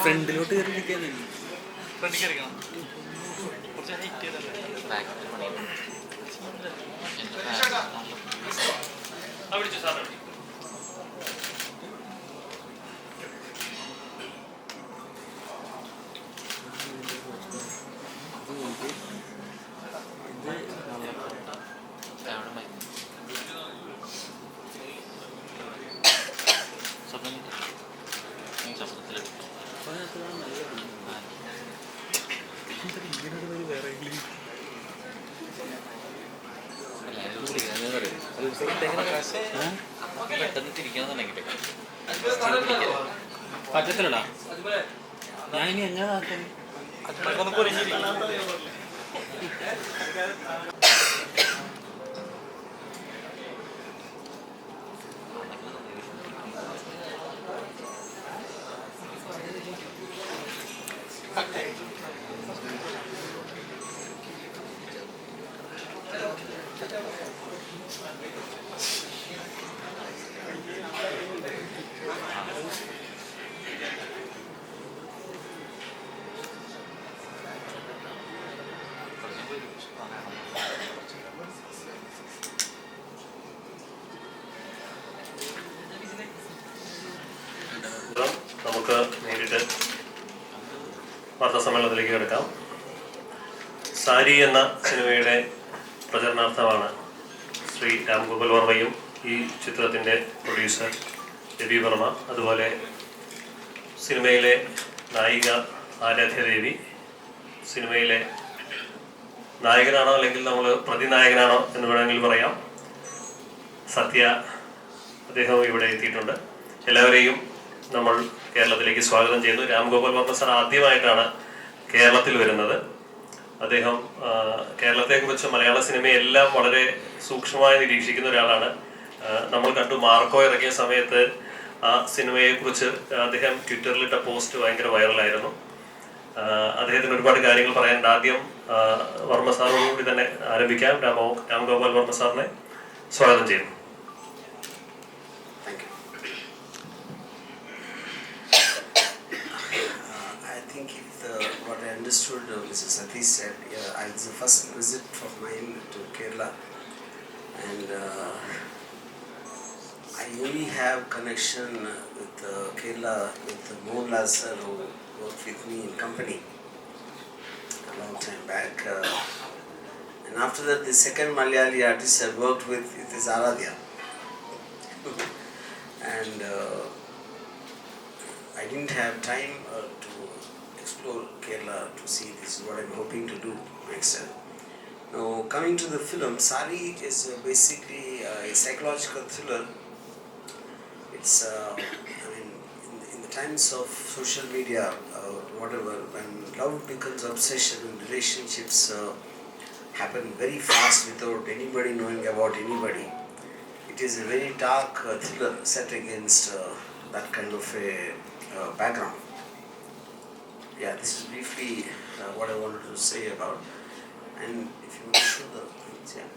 ഫ്രണ്ടിലോട്ട് കയറിയിരിക്കാൻ പെട്ടെന്ന് തിരിക്കണമെന്നുണ്ടെങ്കിൽ പറ്റത്തില്ലടാ. ഞാൻ ഇനി എങ്ങനെ ആക്കാൻ നമുക്ക് നേരിട്ട് വാർത്താസമ്മേളനത്തിലേക്ക് കിടക്കാം. സാരി എന്ന സിനിമയുടെ പ്രചരണാർത്ഥമാണ് ശ്രീ രാംഗോപാൽ വർമ്മയും ഈ ചിത്രത്തിൻ്റെ പ്രൊഡ്യൂസർ രവി വർമ്മ, അതുപോലെ സിനിമയിലെ നായിക ആരാധ്യ ദേവി, സിനിമയിലെ നായകനാണോ അല്ലെങ്കിൽ നമ്മൾ പ്രതിനായകനാണോ എന്ന് വേണമെങ്കിൽ പറയാം, സത്യ, അദ്ദേഹം ഇവിടെ എത്തിയിട്ടുണ്ട്. എല്ലാവരെയും നമ്മൾ കേരളത്തിലേക്ക് സ്വാഗതം ചെയ്യുന്നു. രാംഗോപാൽ വർമ്മ സാർ ആദ്യമായിട്ടാണ് കേരളത്തിൽ വരുന്നത്. അദ്ദേഹം കേരളത്തെക്കുറിച്ച് മലയാള സിനിമയെല്ലാം വളരെ സൂക്ഷ്മമായി നിരീക്ഷിക്കുന്ന ഒരാളാണ്. നമ്മൾ കണ്ടു മാർക്കോ ഇറങ്ങിയ സമയത്ത് ആ സിനിമയെക്കുറിച്ച് അദ്ദേഹം ട്വിറ്ററിലിട്ട പോസ്റ്റ് ഭയങ്കര വൈറലായിരുന്നു. അദ്ദേഹത്തിന് ഒരുപാട് കാര്യങ്ങൾ പറയാനുണ്ട്. ആദ്യം വർമ്മ സാറിനോടുകൂടി തന്നെ ആരംഭിക്കാം. രാംഗോപാൽ വർമ്മ സാറിനെ സ്വാഗതം ചെയ്യുന്നു. What I understood, Mrs. Satish said, it's the first visit of mine to Kerala, and I only have connection with Kerala with Mohanlal sir, who worked with me in company a long time back. And after that, the second Malayali artist I worked with is Aradhya. And I didn't have time to explore Kerala to see. This is what I'm hoping to do next time. Now, coming to the film, Saree is basically a psychological thriller. It's, in the times of social media, whatever, when love becomes obsession and relationships happen very fast without anybody knowing about anybody, it is a very dark thriller set against that kind of a background. Yeah, this is briefly what I wanted to say about. And if you want to show the things, yeah.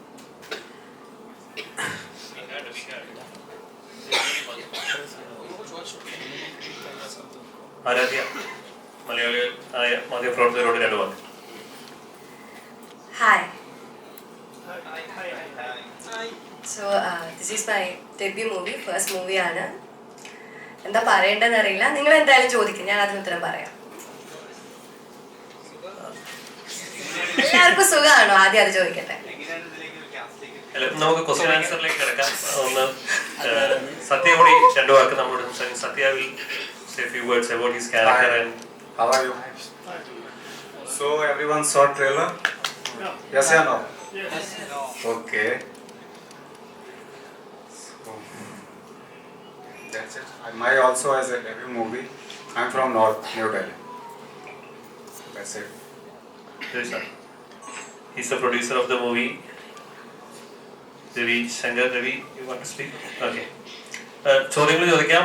Aaradhya, മലയാളിയായ മാധ്യമപ്രവർത്തകരോട് രണ്ട് വാക്ക്. Hi. So this is my debut movie, first movie ആണ്. എന്താ പറയേണ്ടതെന്ന് അറിയില്ല. നിങ്ങൾ എന്തായാലും ചോദിക്കും, ഞാൻ അതിന് ഉത്തരം പറയാം. എല്ലാവർക്കും സുഖമാണോ? ആദ്യം അത് ചോദിക്കട്ടെ. നമുക്ക് ക്വസ്റ്റ്യൻ ആൻസറിലേക്ക് കിടക്കാം. ഒന്ന് സത്യ കൂടി രണ്ടു വാക്ക് നമ്മളോട് സംസാരിക്കും. സത്യ will say a few words about his character. Hi. And how are you? So everyone saw trailer? Yes or no? Yes. Okay. So that's it. My also has a debut movie. I'm from North New Delhi. That's it. he's the producer of the movie. Ravi Shankar. Ravi, you want to speak? Okay. ചോദ്യങ്ങൾ ചോദിക്കാം.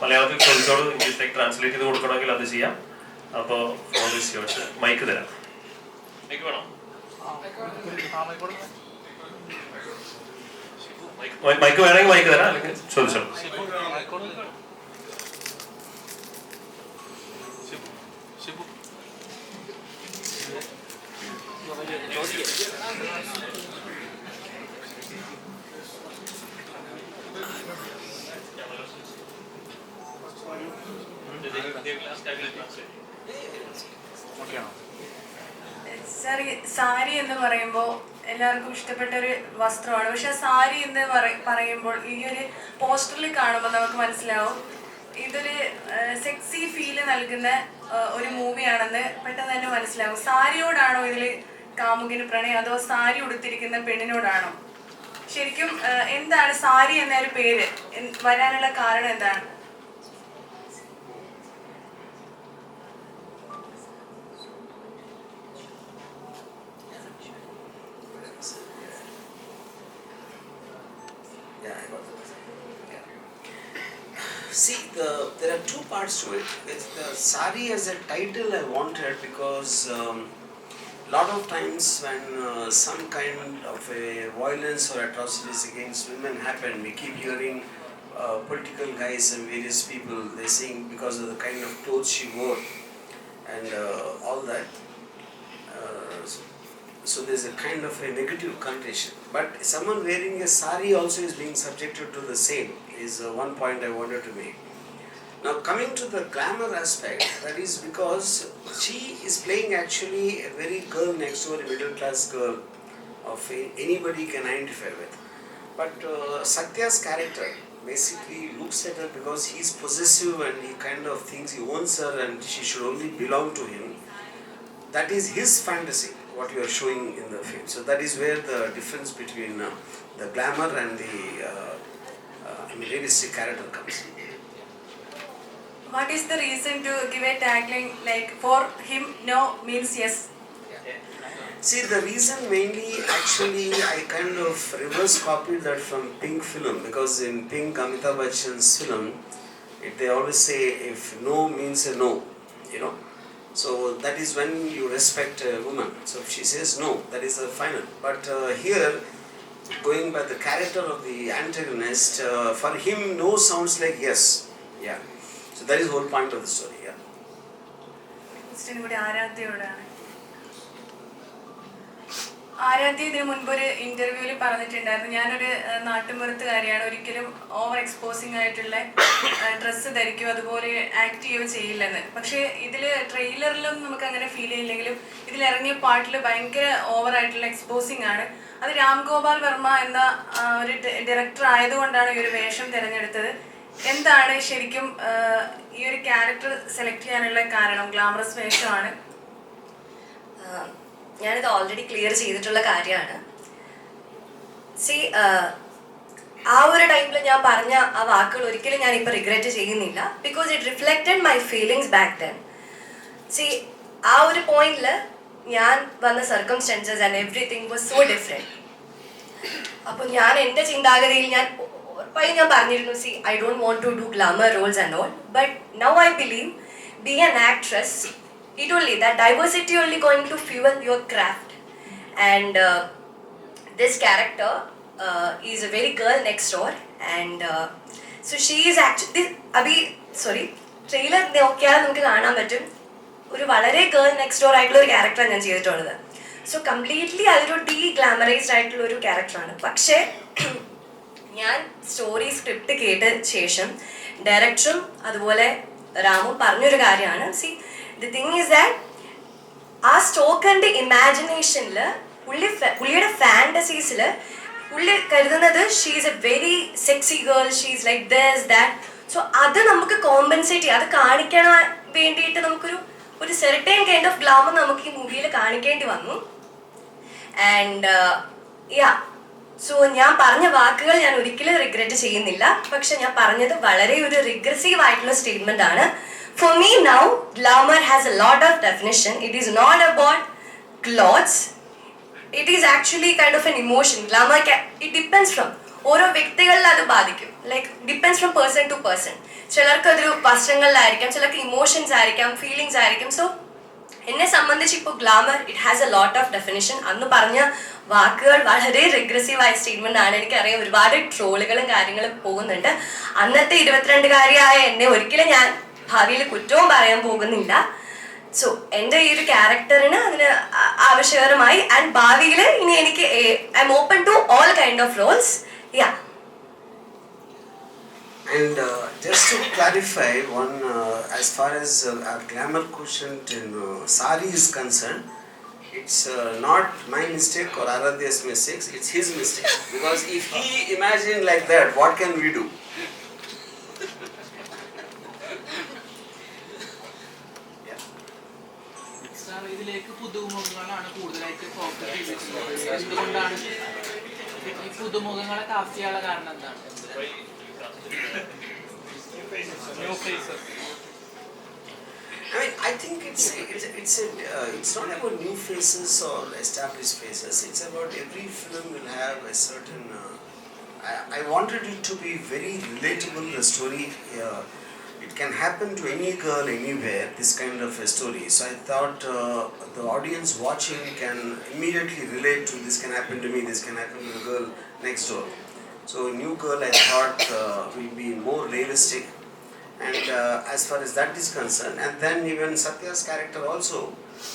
മലയാളത്തിൽ ചോദിച്ചോളൂ, ഇംഗ്ലീഷിലേക്ക് translate ചെയ്ത് കൊടുക്കണമെങ്കിൽ അത് ചെയ്യാം. അപ്പോൾ ഫോൺ ഇസ് യുവേഴ്സ്. മൈക്ക് തരാം. മൈക്ക് വേണോ? മൈക്ക് വേണമെങ്കിൽ മൈക്ക് തരാം, അല്ലെങ്കിൽ ചോദിച്ചോ. സാരി എന്ന് പറയുമ്പോൾ എല്ലാവർക്കും ഇഷ്ടപ്പെട്ട ഒരു വസ്ത്രമാണ്. പക്ഷെ സാരി എന്ന് പറയുമ്പോൾ ഈ ഒരു പോസ്റ്ററിൽ കാണുമ്പോൾ നമുക്ക് മനസ്സിലാവും ഇതൊരു സെക്സി ഫീല് നൽകുന്ന ഒരു മൂവിയാണെന്ന് പെട്ടെന്ന് തന്നെ മനസ്സിലാവും. സാരിയോടാണോ ഇതിൽ കാമുകിന് പ്രണയം, അതോ സാരി ഉടുത്തിരിക്കുന്ന പെണ്ണിനോടാണോ? ശരിക്കും എന്താണ് സാരി എന്ന ഒരു പേര് വരാനുള്ള കാരണം എന്താണ്? See, there are two parts to it. The Saree as a title I wanted because lot of times when some kind of a violence or atrocities against women happen, we keep hearing political guys and various people, they saying because of the kind of clothes she wore and all that. So there's a kind of a negative connotation. But someone wearing a sari also is being subjected to the same, is one point I wanted to make. Now coming to the glamour aspect, that is because she is playing actually a very girl next door, a middle class girl of anybody can identify with. But Satya's character basically looks at her because he is possessive and he kind of thinks he owns her and she should only belong to him. That is his fantasy, what you are showing in the film. So that is where the difference between the glamour and the realistic character comes. What is the reason to give a tagline like for him no means yes? See, the reason mainly actually I kind of reverse copied that from Pink film, because in Pink, Amitabh Bachchan's film, they always say if no means a no, you know. So that is when you respect a woman. So if she says no, that is the final. But here, going by the character of the antagonist, for him no sounds like yes. Yeah. So that is the whole point of the story. Yeah. Question കൂടി ആരാധ്യയോടാണ്. ആരാധ്യ ഇതിനു മുൻപ് ഒരു ഇന്റർവ്യൂവിൽ പറഞ്ഞിട്ടുണ്ടായിരുന്നു, ഞാനൊരു നാട്ടുമ്പുറത്തുകാരിയാണ്, ഒരിക്കലും over exposing ആയിട്ടുള്ള dress ധരിക്കുകയോ അതുപോലെ ആക്ട് ചെയ്യുകയോ ചെയ്യില്ലെന്ന്. പക്ഷേ ഇതിൽ ട്രെയിലറിലും നമുക്ക് അങ്ങനെ ഫീൽ ചെയ്യില്ലെങ്കിലും ഇതിലിറങ്ങിയ പാട്ടിൽ ഭയങ്കര ഓവറായിട്ടുള്ള എക്സ്പോസിംഗ് ആണ്. അത് രാം ഗോപാൽ വർമ്മ എന്ന ഒരു ഡയറക്ടർ ആയതുകൊണ്ടാണ് ഈ ഒരു വേഷം തിരഞ്ഞെടുത്തത്. എന്താണ് ശരിക്കും ഈ ഒരു ക്യാരക്ടർ സെലക്ട് ചെയ്യാനുള്ള കാരണം? ഗ്ലാമറസ് വേഷമാണ്. ഞാനിത് ഓൾറെഡി ക്ലിയർ ചെയ്തിട്ടുള്ള കാര്യമാണ്. സി, ആ ഒരു ടൈമിൽ ഞാൻ പറഞ്ഞ ആ വാക്കുകൾ ഒരിക്കലും ഞാനിപ്പോൾ റിഗ്രറ്റ് ചെയ്യുന്നില്ല. Because it reflected my feelings back then. See, ആ ഒരു പോയിന്റിൽ ഞാൻ വന്ന circumstances and everything was so different. അപ്പോൾ ഞാൻ എൻ്റെ ചിന്താഗതിയിൽ ഞാൻ പറഞ്ഞിരുന്നു, see I don't want to do glamour roles and all, but now I believe being an actress, it only that diversity only going to fuel your craft. And this character is a very girl next door, and so she is actually trailer നോക്കിയാൽ നമുക്ക് കാണാൻ പറ്റും ഒരു വളരെ girl next door ആയിട്ടുള്ള ഒരു ക്യാരക്ടറാണ് ഞാൻ ചെയ്തിട്ടുള്ളത്. സോ കംപ്ലീറ്റ്ലി അതൊരു ഗ്ലാമറൈസ്ഡ് ആയിട്ടുള്ള ഒരു ക്യാരക്ടറാണ്. പക്ഷേ ഞാൻ സ്റ്റോറി സ്ക്രിപ്റ്റ് കേട്ട ശേഷം ഡയറക്ടറും അതുപോലെ രാമും പറഞ്ഞൊരു കാര്യമാണ്, C the thing is that ആ സ്റ്റോക്കറിൻ്റെ ഇമാജിനേഷനിൽ പുള്ളിയുടെ ഫാൻറ്റസീസിൽ പുള്ളി കരുതുന്നത് she is A very sexy girl, she is like this that. So അത് നമുക്ക് കോമ്പൻസേറ്റ് ചെയ്യാം, അത് കാണിക്കാൻ വേണ്ടിയിട്ട് നമുക്കൊരു സെർട്ടൈൻ കൈൻഡ് ഓഫ് ഗ്ലാമർ നമുക്ക് ഈ മൂവിയിൽ കാണിക്കേണ്ടി വന്നു. ആൻഡ് സോ ഞാൻ പറഞ്ഞ വാക്കുകൾ ഞാൻ ഒരിക്കലും റിഗ്രറ്റ് ചെയ്യുന്നില്ല. പക്ഷെ ഞാൻ പറഞ്ഞത് വളരെ ഒരു റിഗ്രസീവ് ആയിട്ടുള്ള സ്റ്റേറ്റ്മെന്റ് ആണ്. For me now, glamour has a lot of definition. It is not about clothes. It is actually kind of an emotion. Glamour it depends from ഓരോ വ്യക്തികളിൽ അത് ബാധിക്കും. Like depends from person to person. ചിലർക്ക് അതൊരു വസ്ത്രങ്ങളിലായിരിക്കാം, ചിലർക്ക് emotions ആയിരിക്കാം, feelings ആയിരിക്കും. So എന്നെ സംബന്ധിച്ച് ഇപ്പോൾ glamour it has a lot of definition. അന്ന് പറഞ്ഞ വാക്കുകൾ വളരെ റിഗ്രസീവായ സ്റ്റേറ്റ്മെന്റ് ആണ്. എനിക്കറിയാം ഒരുപാട് ട്രോളുകളും കാര്യങ്ങളും പോകുന്നുണ്ട്. അന്നത്തെ 22-കാരിയായ എന്നെ ഒരിക്കലും ഞാൻ ഭാവിയിൽ കുറ്റവും പറയാൻ പോകുന്നില്ല. സോ എൻ്റെ ഈ ഒരു ക്യാരക്ടറിന് അതിന് ആവശ്യകരമായി ആൻഡ് ഭാവിയിൽ ഇനി എനിക്ക് I'm open to all kind of roles. Yeah. And just to clarify one, as far as our glamour quotient in Saree is concerned, it's not my mistake or Aradhya's mistakes, it's his mistake. Because if he imagined like that, what can we do? ഇതിലേക്ക് പുതുമുഖങ്ങളാണ് കൂടുതലായിട്ട് focus ചെയ്തിട്ടുള്ളത്. എന്തുകൊണ്ടാണ് ഈ പുതുമുഖങ്ങളെ cast ചെയ്യാനുള്ള കാരണം എന്താണ്? I mean, I think it's not about new faces or established faces. It's about every film will have a certain. I wanted it to be very relatable. The story, it can happen to any girl anywhere. This kind of a story. So I thought the audience watching can immediately relate to this. Can happen to me. This can happen to the girl next door. So new girl, I thought will be more realistic. And as far as that is concerned, and then even Satya's character also,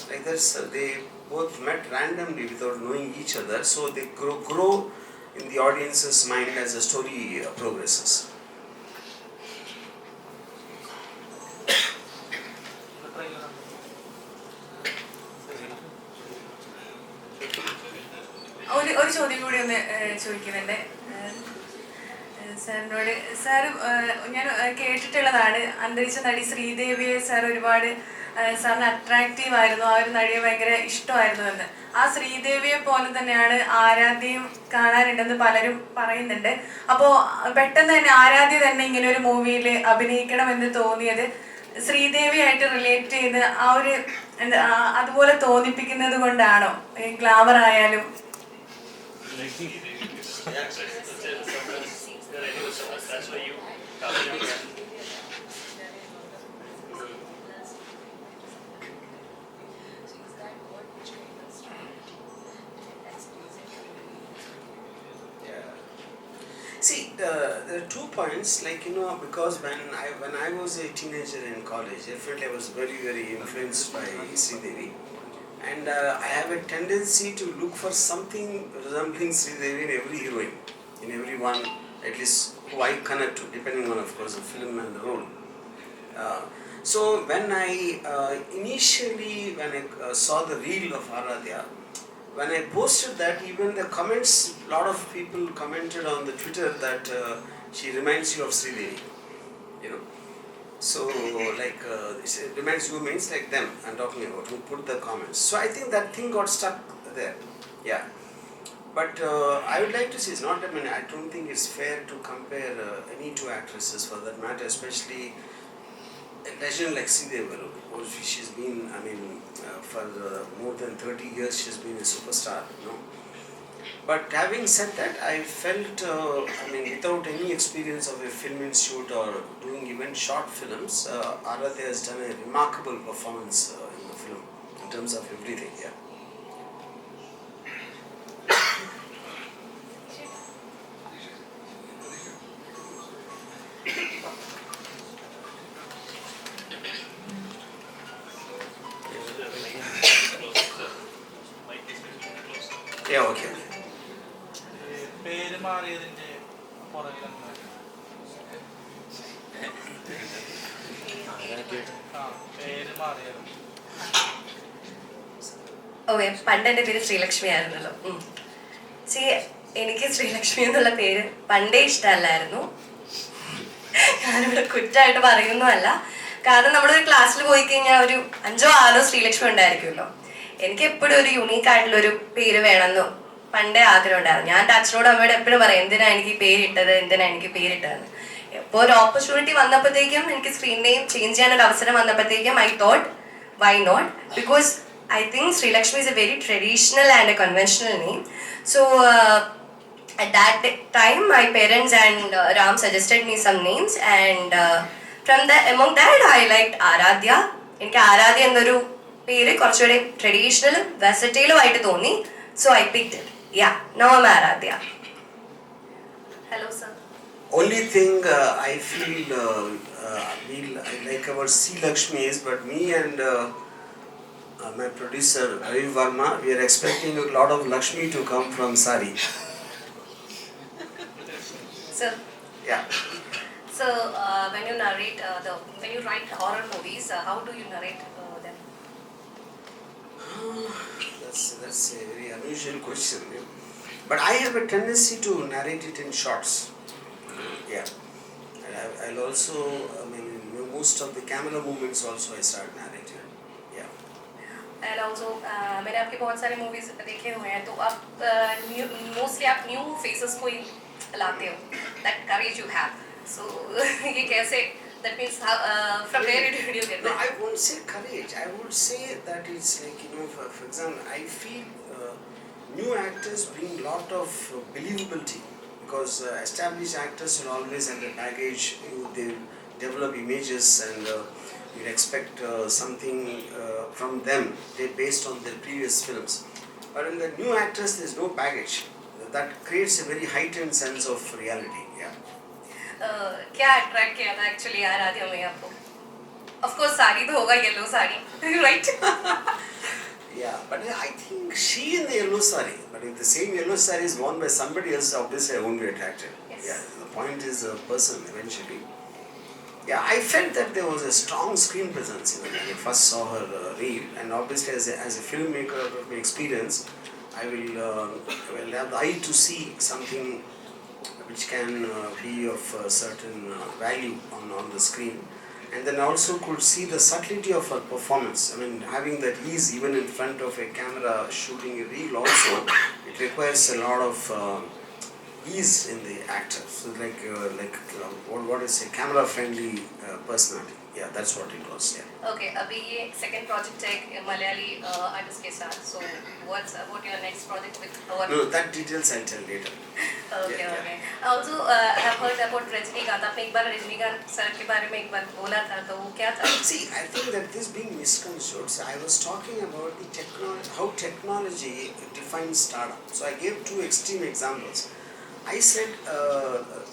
like this, they both met randomly without knowing each other, so they grow in the audience's mind as the story progresses. ഒരു ചോദ്യം കൂടി ഒന്ന് ചോദിക്കുന്നുണ്ട് സാറിനോട്. Sir ഞാൻ കേട്ടിട്ടുള്ളതാണ് അന്തരിച്ച നടി ശ്രീദേവിയെ sir ഒരുപാട് സാറിന് അട്രാക്റ്റീവ് ആയിരുന്നു, ആ ഒരു നടിയെ ഭയങ്കര ഇഷ്ടമായിരുന്നു എന്ന്. ആ ശ്രീദേവിയെ പോലെ തന്നെയാണ് ആരാധ്യയും കാണാനുണ്ടെന്ന് പലരും പറയുന്നുണ്ട്. അപ്പോൾ പെട്ടെന്ന് തന്നെ ആരാധ്യ തന്നെ ഇങ്ങനെ ഒരു മൂവിയിൽ അഭിനയിക്കണമെന്ന് തോന്നിയത് ശ്രീദേവിയായിട്ട് റിലേറ്റ് ചെയ്ത് ആ ഒരു അതുപോലെ തോന്നിപ്പിക്കുന്നത് കൊണ്ടാണോ? ഗ്ലാമർ ആയാലും That's why you See, there are 2 points. Like because when I was a teenager in college, definitely I was very very influenced by Sridevi, and I have a tendency to look for something resembling Sridevi in every heroine, in everyone, at least who I connect to, depending on, of course, the film and the role. So when I initially saw the reel of Aradhya, when I posted that, even the comments, lot of people commented on the Twitter that she reminds you of Sridevi, So like it reminds you means like them I'm talking about, who put the comments. So I think that thing got stuck there. Yeah. But I would like to say, it's not, I don't think it's fair to compare any 2 actresses for that matter, especially a legend like Sridevi. She's been, for more than 30 years she's been a superstar, But having said that, I felt, without any experience of a film institute or doing even short films, Aradhya has done a remarkable performance in the film, in terms of everything, yeah. Yeah, okay. പേര് മാറിയതിന്റെ പുറകിലെന്താ? പേര് മാറിയത് പണ്ട് എൻ്റെ പേര് ശ്രീലക്ഷ്മി ആയിരുന്നല്ലോ. എനിക്ക് ശ്രീലക്ഷ്മി എന്നുള്ള പേര് പണ്ടേ ഇഷ്ടമല്ലായിരുന്നു. ഞാനിവിടെ കുറ്റമായിട്ട് പറയുന്നതല്ല. കാരണം നമ്മളൊരു ക്ലാസ്സിൽ പോയി കഴിഞ്ഞാൽ ഒരു 5 or 6 ശ്രീലക്ഷ്മി ഉണ്ടായിരിക്കുമല്ലോ. എനിക്ക് എപ്പോഴും ഒരു യുണീക്ക് ആയിട്ടുള്ളൊരു പേര് വേണമെന്ന് പണ്ടേ ആഗ്രഹം ഉണ്ടായിരുന്നു. ഞാൻ അച്ഛനോടും അമ്മയോട് എപ്പോഴും പറയും, എന്തിനാ എനിക്ക് പേരിട്ടതെന്ന്. ഇപ്പോൾ ഒരു ഓപ്പർച്യൂണിറ്റി വന്നപ്പോഴത്തേക്കും, എനിക്ക് സ്ക്രീൻ നെയിം ചേഞ്ച് ചെയ്യാനൊരു അവസരം വന്നപ്പോഴത്തേക്കും I thought why not, because I think Sri Lakshmi is a very traditional and a conventional name. So at that time my parents and Ram suggested me some names, and among that I liked Aradhya. എനിക്ക് ആരാധ്യ എന്നൊരു പേര് കുറച്ചുകൂടെ ട്രഡീഷണലും വെസറ്റൈലും ആയിട്ട് തോന്നി. So I picked it. Yeah, now I'm Aradhya. Hello sir. Only thing I feel I like about C. Lakshmi is, but me and my producer Ravi Varma, we are expecting a lot of Lakshmi to come from Saree. Sir, Yeah. so when you narrate when you write horror movies, how do you narrate them? That's a very unusual question. Yeah. But I have a tendency to narrate it in shots. Yeah. And I'll also, I mean, most of the camera movements also I start narrating. Yeah. And also मैंने आपके बहुत सारे movies देखे हुए हैं, तो आप mostly आप न्यू फेसेस को ही लाते हो. That courage you have. So ये कैसे, that means from where did you get No, that? I won't say courage. I would say that it's like, for example, I feel new actors bring lot of believability, because established actors will always have the baggage. They develop images, and you'd expect something from them based on their previous films. But in the new actors, there's no baggage. That creates a very heightened sense of reality. Yeah. क्या attract किया था actually Aaradhya में आपको? Of course sari तो होगा, yellow sari, right? Yeah, but I think she in the yellow saree. But if the same yellow saree is worn by somebody else, obviously I won't be attracted. Yes. Yeah, the point is a person eventually. Yeah, I felt that there was a strong screen presence when I first saw her reel, and obviously as a filmmaker of my experience, I will have the eye to see something which can be of certain value on the screen, and then also could see the subtlety of her performance. I mean, having that ease even in front of a camera shooting a reel also, it requires a lot of ease in the actor. So what is a camera friendly personality. Yeah, that's what it was. Yeah. Okay, अभी ये second project है एक Malayali artist के साथ. So what's about your next project with our? No, that details I'll tell later. Okay Yeah, okay. Also I have heard about Rajinikanth. आपने एक बार Rajinikanth sir के बारे में एक बार बोला था, तो वो क्या था? See, I think that this being misconstrued. So I was talking about the how technology defines stardom. So I gave two extreme examples. I said,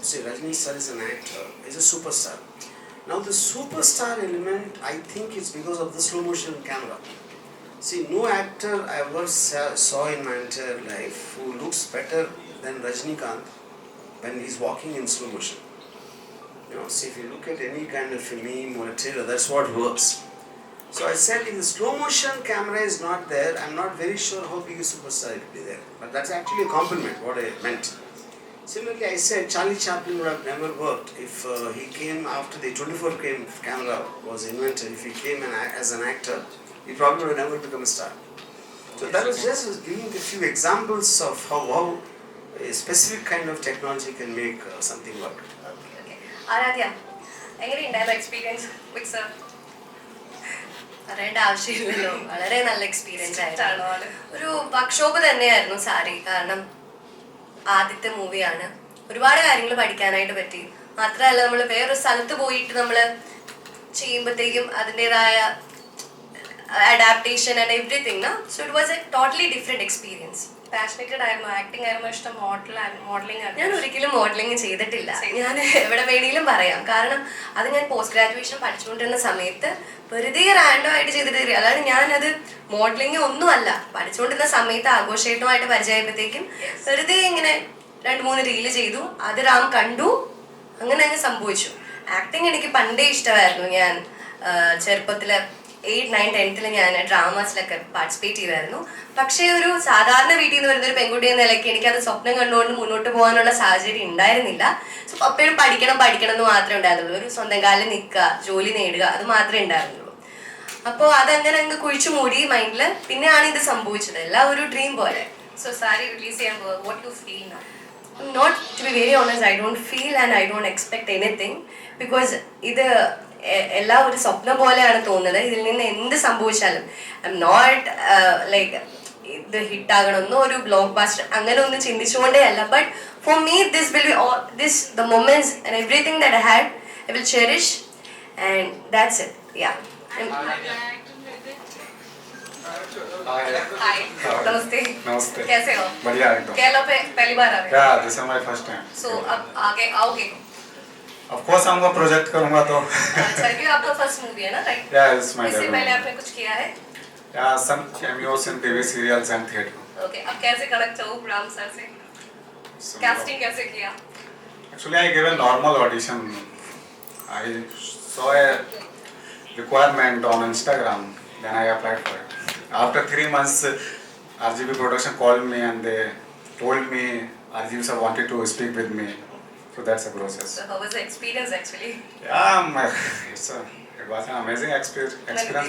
see, Rajni sir is an actor, is a superstar. Now the superstar element, I think, is because of the slow motion camera. See, no actor I ever saw in my entire life who looks better than Rajnikant when he's walking in slow motion. See, if you look at any kind of film or a trailer, that's what works. So I said, if the slow motion camera is not there, I'm not very sure how big a superstar it will be there. But that's actually a compliment, what I meant. Similarly, I said Charlie Chaplin would have never worked if he came after the 24 frame camera was invented. If he came as an actor, he probably would have never become a star. So that was just giving a few examples of how a specific kind of technology can make something work. Okay okay. Aaradhya, എങ്ങനെയുണ്ടായിരുന്നു experience വിത്ത് sir? പറയേണ്ട ആവശ്യമില്ലല്ലോ, വളരെ നല്ല experience ആയിരുന്നു. ഒരു workshop തന്നെയായിരുന്നു സാരി. കാരണം ആദ്യത്തെ മൂവിയാണ്, ഒരുപാട് കാര്യങ്ങൾ പഠിക്കാനായിട്ട് പറ്റി. മാത്രമല്ല, നമ്മൾ വേറൊരു സ്ഥലത്ത് പോയിട്ട് നമ്മൾ ചെയ്യുമ്പോഴത്തേക്കും അതിൻ്റെതായ adaptation and everything. So it was a totally different experience. Passionated ആയിരുന്നു, ആക്ടിംഗ് ആയിരുന്നു ഇഷ്ടം, മോഡലിംഗ് ആണ്? ഞാൻ ഒരിക്കലും മോഡലിംഗ് ചെയ്തിട്ടില്ല. ഞാൻ എവിടെ വേണമെങ്കിലും പറയാം. കാരണം അത് ഞാൻ പോസ്റ്റ് ഗ്രാജുവേഷൻ പഠിച്ചുകൊണ്ടിരുന്ന സമയത്ത് വെറുതെ റാൻഡം ആയിട്ട് ചെയ്തിട്ട് തരിക. അതാണ് ഞാനത് മോഡലിംഗ് ഒന്നുമല്ല. പഠിച്ചുകൊണ്ടിരുന്ന സമയത്ത് ആഘോഷമായിട്ട് പരിചയപ്പോഴത്തേക്കും വെറുതെ ഇങ്ങനെ 2-3 റീല് ചെയ്തു. അത് റാം കണ്ടു, അങ്ങനെ അങ്ങ് സംഭവിച്ചു. ആക്ടിങ് എനിക്ക് പണ്ടേ ഇഷ്ടമായിരുന്നു. ഞാൻ ചെറുപ്പത്തിൽ 8, 9, 10th ഞാൻ ഡ്രാമാസിലൊക്കെ പാർട്ടിസിപ്പേറ്റ് ചെയ്തായിരുന്നു. പക്ഷേ ഒരു സാധാരണ വീട്ടിൽ നിന്ന് വരുന്ന ഒരു പെൺകുട്ടി എന്ന നിലയ്ക്ക് എനിക്കത് സ്വപ്നം കണ്ടുകൊണ്ട് മുന്നോട്ട് പോകാനുള്ള സാഹചര്യം ഉണ്ടായിരുന്നില്ല. സോ എപ്പോഴും പഠിക്കണം എന്ന് മാത്രമേ ഉണ്ടായിരുന്നുള്ളൂ. ഒരു സ്വന്തം കാലിൽ നിൽക്കുക, ജോലി നേടുക, അത് മാത്രമേ ഉണ്ടായിരുന്നുള്ളൂ. അപ്പോൾ അതങ്ങനെ അങ്ങ് കുഴിച്ചു മൂടി മൈൻഡിൽ. പിന്നെയാണ് ഇത് സംഭവിച്ചത്, എല്ലാം ഒരു ഡ്രീം പോലെ. സോ സാരി റിലീസ് ചെയ്യുമ്പോൾ what you feel now? Not to be very honest, I don't feel and I don't expect anything, because ഇത് എല്ലാം ഒരു സ്വപ്നം പോലെയാണ് തോന്നുന്നത്. ഇതിൽ നിന്ന് എന്ത് സംഭവിച്ചാലും ഐ എം നോട്ട് ലൈക്ക് ഇത് ഹിറ്റാകണമെന്നോ ഒരു ബ്ലോക്ക് ബാസ്റ്റർ അങ്ങനെ ഒന്നും ചിന്തിച്ചുകൊണ്ടേ അല്ല. But for me this will be all this the moments and everything that I had I will cherish and that's it. Yeah. Hi नमस्ते नमस्ते। कैसे हो? बढ़िया एकदम। केरला पे पहली बार आ रहे हो? Yeah, this is my first time. सो अब आगे आओगे? Of course आऊँगा, प्रोजेक्ट करूँगा तो। अच्छा, क्यों आपका फर्स्ट मूवी है ना, राइट? Yeah, it's my इससे debut. पहले आपने कुछ किया है? Yeah, some cameos in TV serials and theatre. Okay, अब कैसे कनेक्ट हो राम सर से? So, कास्टिंग कैसे किया? Actually, I gave a normal audition. I saw a requirement on Instagram, then I applied for it. After 3 months, RGV production called me and they told me RGV sir wanted to speak with me. So that's a process. So how was the experience actually? Yeah, it was an amazing experience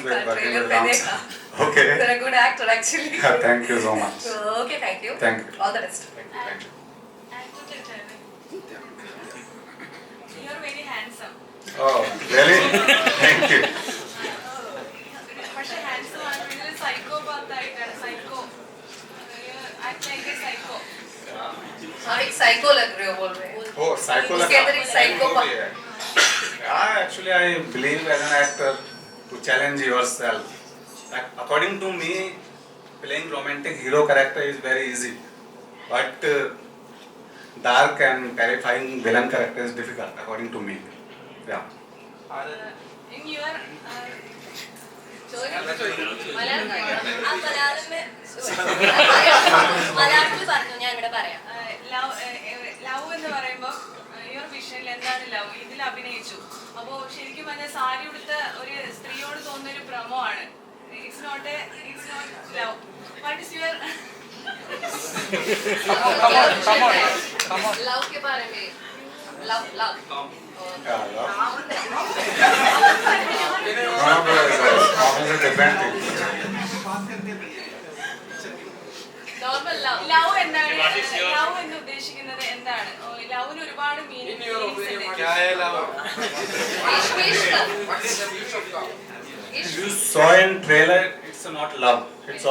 with working with Ram sir. Okay. You're a good actor actually. Thank you so much. So, okay, thank you. Thank you. All the best. Thank you. You are very handsome. Oh, really? Thank you. പക്ഷെ handsome ആണ്, ഭയങ്കര psychopath ആയിട്ടാണ്. Psycho act like A psycho. हाँ, एक psycho लग रहे हो बोल रहे हो. Oh, psycho उसके अंदर एक psycho Yeah, actually, I believe as an actor to challenge yourself. According to me, playing romantic hero character is very easy, but dark and terrifying villain character is difficult, according to me. Yeah. In your മലയാളത്തിൽ പറഞ്ഞു, ഞാൻ ഇവിടെ പറയാം. Love എന്ന് പറയുമ്പോൾ your വിഷനിൽ എന്താണ് love ഇതിൽ അഭിനയിച്ചു. അപ്പോൾ ശരിക്കും പറഞ്ഞാൽ സാരി ഉടുത്ത ഒരു സ്ത്രീയോട് തോന്നുന്ന ഒരു ഭ്രമമാണ്. It's not love. What is your love के बारे में love Yeah, love. No, it's a different thing. Normal love. Love എന്താണ്? ലവ് എന്ന് ഉദ്ദേശിക്കുന്നത് എന്താണ്? ലവിന് ഒരുപാട് meaning. You saw in trailer, it's not love. It's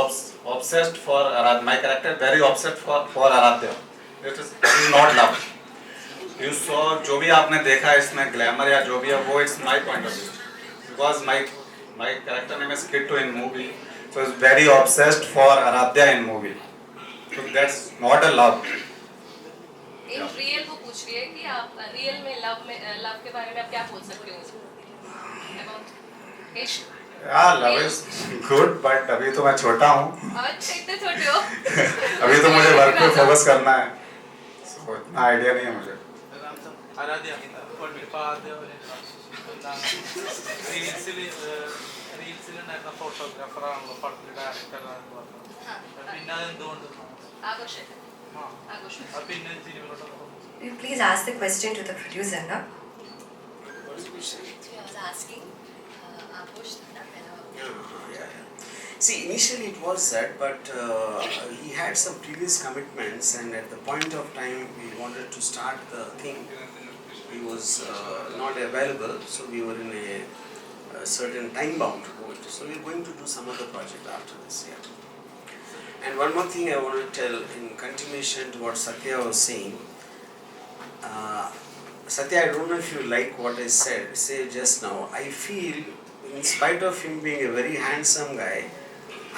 obsessed for Aradhya. My character very obsessed for Aradhya. It is not love. You saw जो भी आपने देखा इसमें ग्लैमर या जो भी है वो it's my point of view. Because my character name is Kittu in movie, so it's very obsessed for Aradhya in movie. So that's not a love. In real को पूछ रही है कि आप रियल में लव के बारे में आप क्या बोल सकते हो अबाउट इश्क. Yeah, love is good, but अभी तो मैं छोटा हूँ. अच्छा, इतने छोटे हो. अभी तो मुझे वर्क पे फोकस करना है. So इतना आइडिया नहीं है मुझे. ആരാധ്യ ഇപ്പോൾ അതേപോലെ റീൽസിലുണ്ടായിരുന്ന ഫോട്ടോഗ്രാഫറാണല്ലോ പടത്തിൽ ഡയറക്ടറാണെന്ന് പറഞ്ഞത്. പിന്നെ അതെന്തുകൊണ്ട് ആഘോഷം. പിന്നെ സിനിമയിലോട്ട് Please ask the question to the producer, na? What is the question? I was asking, Agosh, na? Yeah. See, initially it was that, but he had some previous commitments, and at the point of time we wanted to start the thing, he was not available, so we were in a certain time bound to do it. So we are going to do some other project after this, yeah. And one more thing I want to tell in continuation to what Satya was saying. Satya, I don't know if you like what I said just now. I feel, in spite of him being a very handsome guy,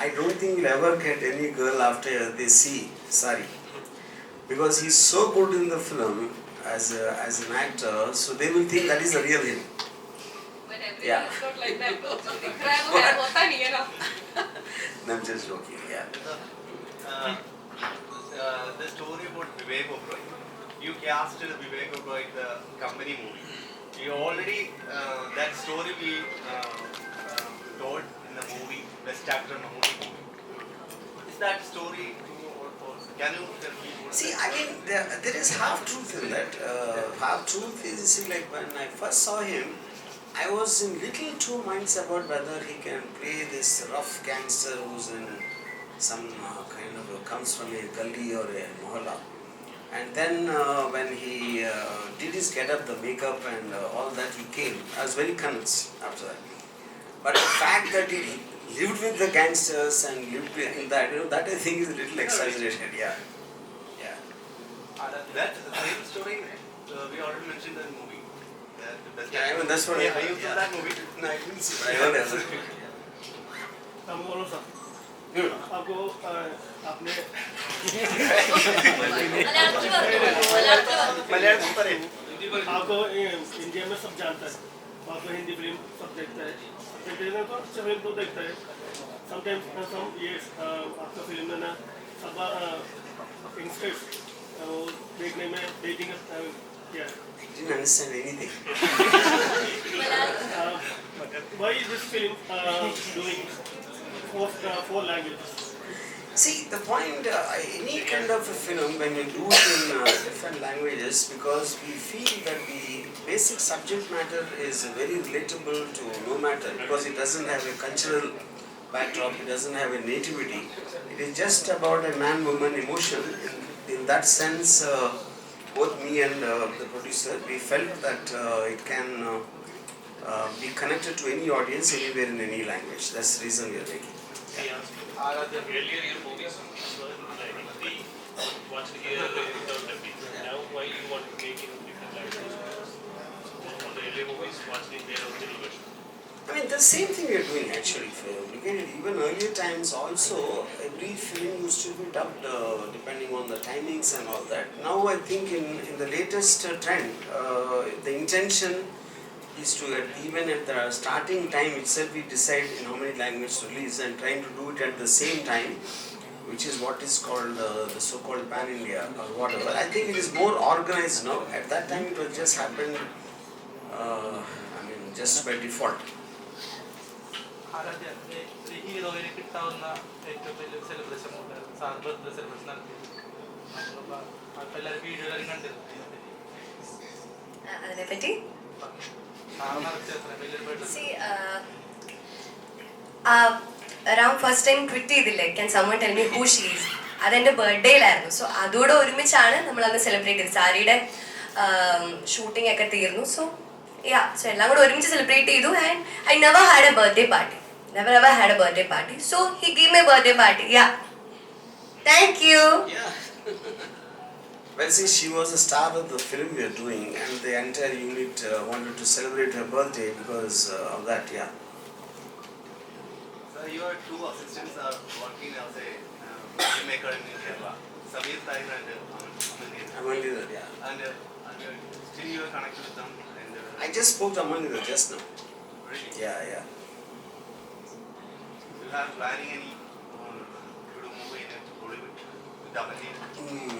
I don't think he'll ever get any girl after they see Saree. Because he's so good in the film as an actor, so they will think that is the real him. But everything Yeah. is not like that. होता नहीं है ना. I'm just joking, yeah. The story about Vivek Oberoi. You cast Vivek Oberoi in the company movie. You already that story we told in the movie Best Actor in the movie. Is that story true or false? Can you tell me? See, I mean, there is half truth in that. Half truth is, see, like when I first saw him, I was in little two minds about whether he can play this rough gangster who's in some kind of comes from a gully or a mohalla. And then when he did his get up, the makeup and all that, he came. I was very convinced after that. But the fact that he lived with the gangsters and lived in that, that I think is a little exaggerated, yeah. Yeah. That same story we already mentioned in the movie. Yeah, I mean, that's what you I saw that movie? No, I didn't see, but I heard it. आपको आपने മലയാളത്തിൽ പറയും. आपको India में सब जानता है, आपको हिंदी फिल्म सब देखता है, देखने को अच्छा फिल्म तो देखता है। समटाइम्स सम ये आपका फिल्म में ना सब यंगस्टर्स देखने में डेटिंग क्या Didn't understand anything. why is this film doing four languages? See, the point, any kind of a film, when you do it in different languages, because we feel that the basic subject matter is very relatable to no matter, because it doesn't have a cultural backdrop, it doesn't have a nativity. It is just about a man-woman emotion. In that sense, both me and the producer, we felt that it can be connected to any audience, anywhere in any language. That's the reason we are making. Earlier your movies were like Hindi, watched here without dubbing. Now why you want to make in different languages? On the earlier movies watched in their original version. I mean, the same thing we are doing actually. If you look at it, even earlier times also, every film used to be dubbed depending on the timings and all that. Now I think in the latest trend, the intention is to, even at the starting time itself, we decide in how many languages to release and trying to do it at the same time, which is what is called the so-called pan-India or whatever. I think it is more organized now. At that time it was just happened, just by default. Aaradhya ഈ ഹീറോയിന് കിട്ടാവുന്ന ഏറ്റവും വലിയ celebration sir birthday celebration നടത്തിയത് നമ്മളിപ്പോൾ എല്ലാവരും വീഡിയോയിലും കണ്ടിരുന്നു അതിനെപ്പറ്റി സാർ നടത്തിയ വലിയൊരു birthday around first time tweet ചെയ്തില്ലേ can someone tell me who she is അതെൻ്റെ ബർത്ത്ഡേയിലായിരുന്നു. സോ അതോടെ ഒരുമിച്ചാണ് നമ്മളന്ന് സെലിബ്രേറ്റ് ചെയ്തത്. സാരിയുടെ ഷൂട്ടിംഗ് ഒക്കെ തീർന്നു. സോ എല്ലാം കൂടെ ഒരുമിച്ച് സെലിബ്രേറ്റ് ചെയ്തു. And I never had A birthday party. Never ever had a birthday party. So he gave me a birthday party. Yeah. Thank you. Yeah. Well, see, she was the star of the film we are doing, and the entire unit wanted to celebrate her birthday because of that, yeah. So your two assistants are working as a filmmaker in Kerala. Samir Tahin and Amandir, yeah. And still you are connected with them. And I just spoke to Amandir just now. really, Yeah, yeah. you have planning any to do movie in Bollywood with Amandir?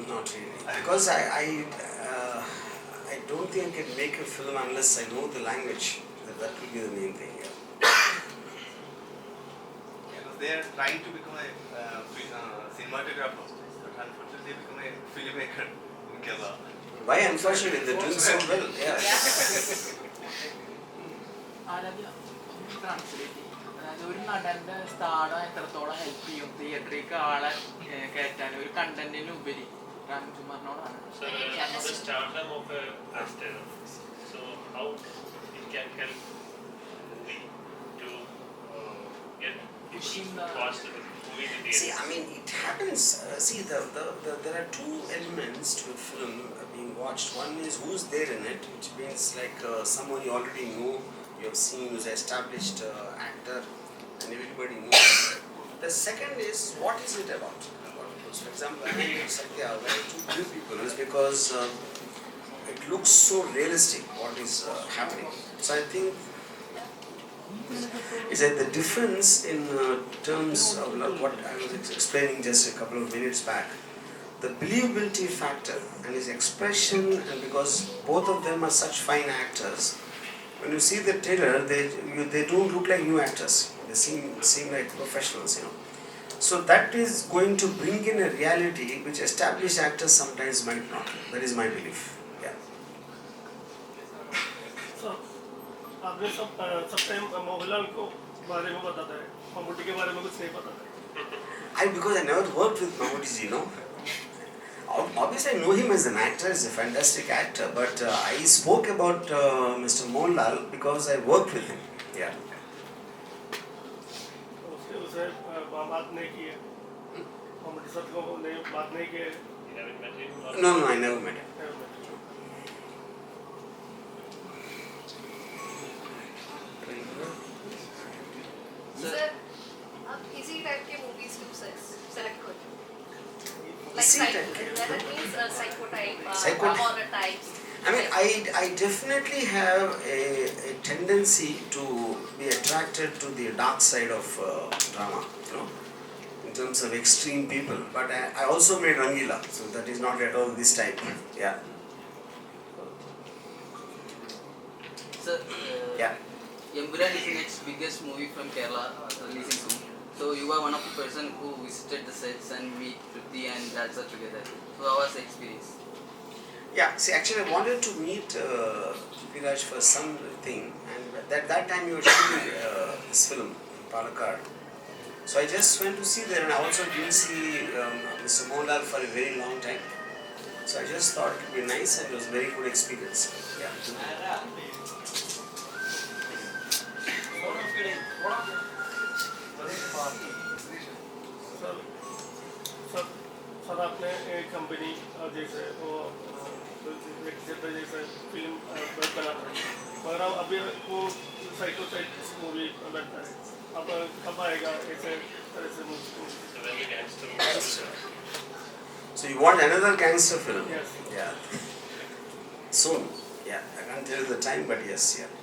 Not really. Because I don't think I can make a film unless I know the language. That will be the main thing, yeah. Because they are trying to become a cinematographer, but unfortunately they become a filmmaker in Kerala. Why? Unfortunately, they're doing so well, yeah. Aaradhya translate അതായത് ഒരു നടന്റെ സ്ഥാനം എത്രത്തോളം help ചെയ്യും തിയേറ്ററിലേക്ക് ആളെ കയറ്റാൻ ഒരു കണ്ടന്റിനുപരി രാംകുമാറിനോടാണ്. So the stardom of a actor. So how it can help movie to get Pushing people to watch the movie in See, theatre? I mean, it happens. There are two elements to a film being watched. One is who's there in it, which means like someone you already know, you have seen, who's an established actor, and everybody knows. The second is what is it about? For example, I mean, Satya, when I took two people, is because it looks so realistic what is happening. So I think is that the difference in terms of what I was explaining just a couple of minutes back, the believability factor and his expression, and because both of them are such fine actors, when you see the trailer, they don't look like new actors. They seem like professionals, you know. So that is going to bring in a reality which established actors sometimes might not. That is my belief. Yeah. So आपने सब time Mohanlal को बारे में बताता है, मम्मूटी के बारे में कुछ नहीं पता है. Because I never worked with Mammootty ji, you know. Obviously, I know him as an actor, he's a fantastic actor, but I spoke about Mr. Mohanlal because I worked with him. Yeah. बात नहीं की है comedy sir को बात नहीं की है You haven't met him or No, I never met him. Sir, आप इसी टाइप के मूवीज क्यों सेलेक्ट करते हो? Like इसी psycho, type के? that means psycho type, Psycho type? horror types. I mean, I definitely have a tendency to be attracted to the dark side of drama, you know, in terms of extreme people. But I also made Rangila, so that is not at all this type. Yeah, Sir, yeah. Emburan is the next biggest movie from Kerala, releasing soon. So you are one of the person who visited the sets and meet Priti and Rajsa together. So how was the experience? Yeah, see, actually, I wanted to meet Viraj for something, and that time you were shooting this film in Palakkad. So I just went to see there, and I also didn't see Mr. Mohanlal for a very long time. So I just thought it would be nice, and it was a very good experience. Yeah. Sir आपने एक company जैसे वो जैसे film बनाता है मगर अब अभी वो साइको टाइप मूवी बनता है अब कब आएगा ऐसे तरह से movie when the gangster movies? So you want another gangster film? Yes. Yeah. Soon. Yeah. I can't tell you the time, but yes, yeah.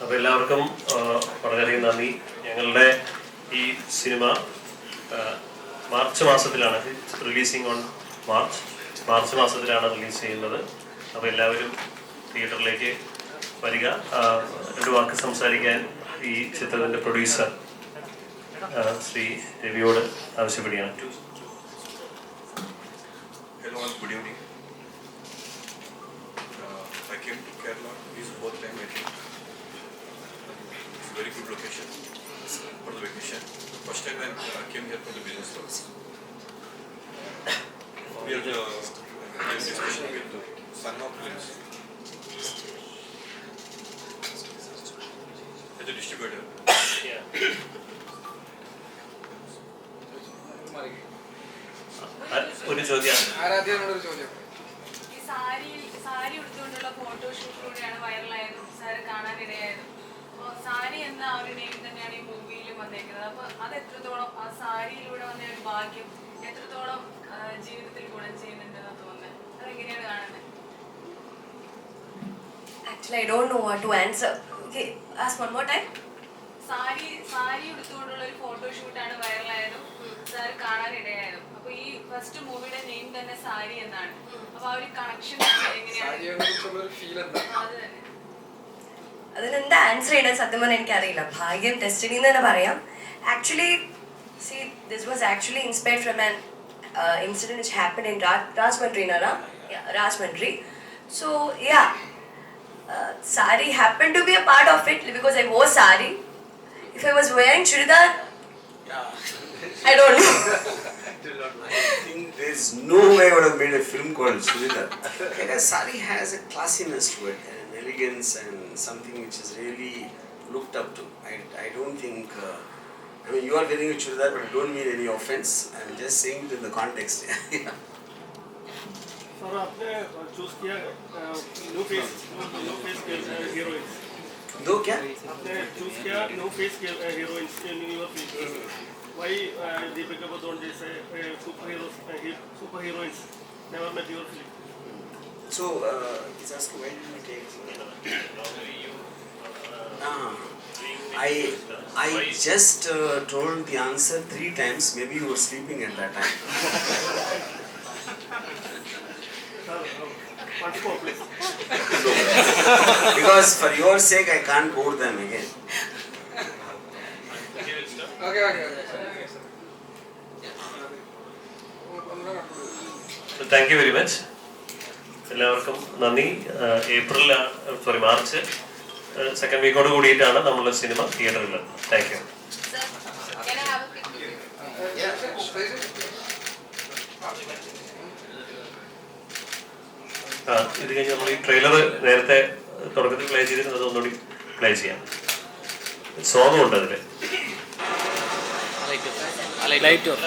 അപ്പോൾ എല്ലാവർക്കും വളരെയധികം നന്ദി. ഞങ്ങളുടെ ഈ സിനിമ മാർച്ച് മാസത്തിലാണ് റിലീസിങ് ഓൺ മാർച്ച് മാസത്തിലാണ് റിലീസ് ചെയ്യുന്നത്. അപ്പോൾ എല്ലാവരും തിയേറ്ററിലേക്ക് വരിക. രണ്ട് വാക്ക് സംസാരിക്കാൻ ഈ ചിത്രത്തിൻ്റെ പ്രൊഡ്യൂസർ ശ്രീ രവിയോട് ആവശ്യപ്പെടുകയാണ്. Hello all, good evening. I came to Kerala. This is fourth time I came. It's a very good location for the vacation. First time I came here for the business purpose. We are in discussion with Son of Films as a distributor. ഒരു ചോദ്യം. ആരാധ്യനോടൊരു ചോദ്യം. ഈ sari ഉടുത്തുകൊണ്ടുള്ള ഫോട്ടോഷൂട്ടിലൂടെയാണ് വൈറലായതും sir കാണാനിടയായതും. അപ്പോൾ സാരി എന്ന ആ ഒരു name തന്നെയാണ് ഈ മൂവിയിലും വന്നേക്കുന്നത്. അപ്പോൾ അത് എത്രത്തോളം ആ സാരിയിലൂടെ വന്ന ഒരു ഭാഗ്യം എത്രത്തോളം ജീവിതത്തിൽ ഗുണം ചെയ്യുന്നുണ്ടെന്ന് തോന്നുന്നത് അതെങ്ങനെയാണ് കാണുന്നത്? Actually, I don't know what to answer. Okay, ask one more time. Sari ഉടുത്തുകൊണ്ടുള്ള ഒരു ഫോട്ടോഷൂട്ടാണ് വൈറലായതും സാർ കാണാനിടയായതും. അപ്പോൾ ഈ ഫസ്റ്റ് മൂവിയുടെ നെയിം തന്നെ സാരി എന്നാണ്. അപ്പോൾ ആ ഒരു കണക്ഷൻ എങ്ങനെയാണ്? സാരിയെക്കുറിച്ചുള്ളൊരു ഫീൽ എന്താ? അത് തന്നെ. അതിനെന്താ ആൻസർ ചെയ്യണം സത്യം പറഞ്ഞാൽ എനിക്കറിയില്ല. ഭാഗ്യം ഡെസ്റ്റിനി എന്ന് തന്നെ പറയാം. Actually see this was actually inspired from an incident which happened in Rajmundry, Nara. Yeah, Rajmundry. So yeah, sari happened to be a part of it because I wore sari. If I was wearing churidar, I don't know. I think there's no way I would have made a film called Churidar. Because sari has a classiness to it, and an elegance, and something which is really looked up to. I don't think. I mean, you are wearing a churidar, but I don't mean any offense. I'm just saying it in the context. Yeah. Sir आपने choose किया no face के heroines दो क्या? आपने choose किया no face के heroines in your film. Why Deepika Padukone जैसे super heroines never met your film? So, he's asking why did we take? Normally you I just told the answer 3 times. Maybe you were sleeping at that time. Once more, please. Because for your sake, I can't bore them again. Okay. Thank you very much. എല്ലാവർക്കും നന്ദി. March second വീക്കോട് കൂടിയിട്ടാണ് നമ്മൾ cinema തിയേറ്ററിൽ. Thank you. Sir, can I have a pic with you? ഇത് കഴിഞ്ഞ് നമ്മൾ ഈ trailer നേരത്തെ തുടക്കത്തിൽ പ്ലേ ചെയ്തിരുന്നത് ഒന്നുകൂടി പ്ലേ ചെയ്യാം. സോങ്ങും ഉണ്ട് അതിൽ. Light on.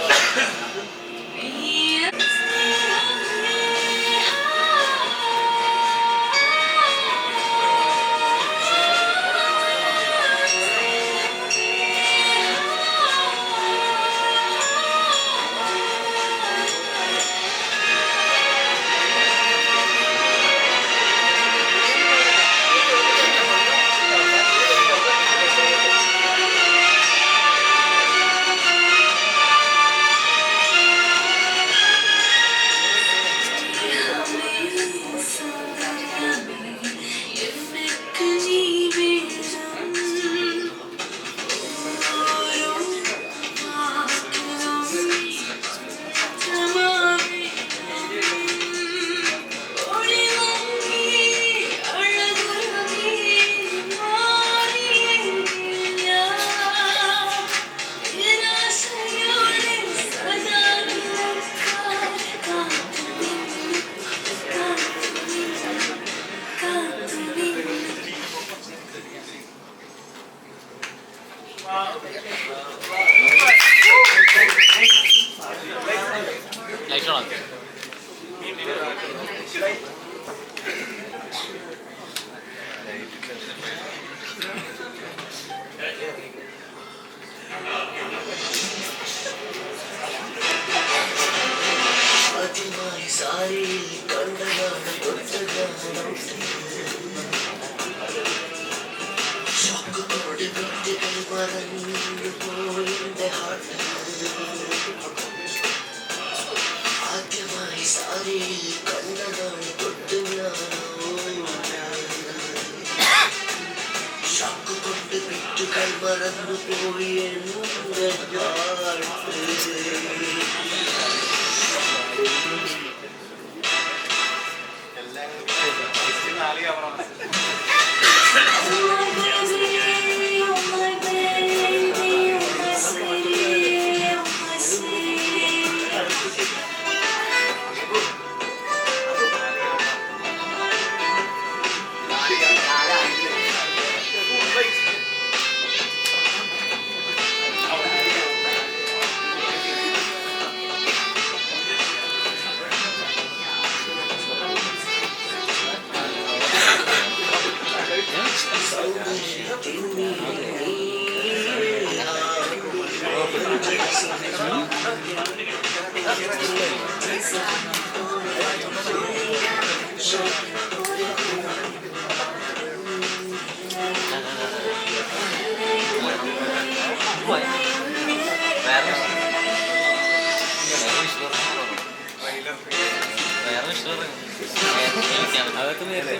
അതൊക്കെ നേരത്തെ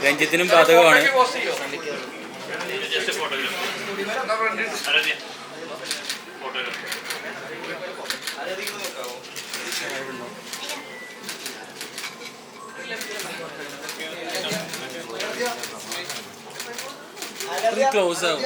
രഞ്ജിത്തിനും ബാധകമാണ്. ക്ലോസ് ആവും.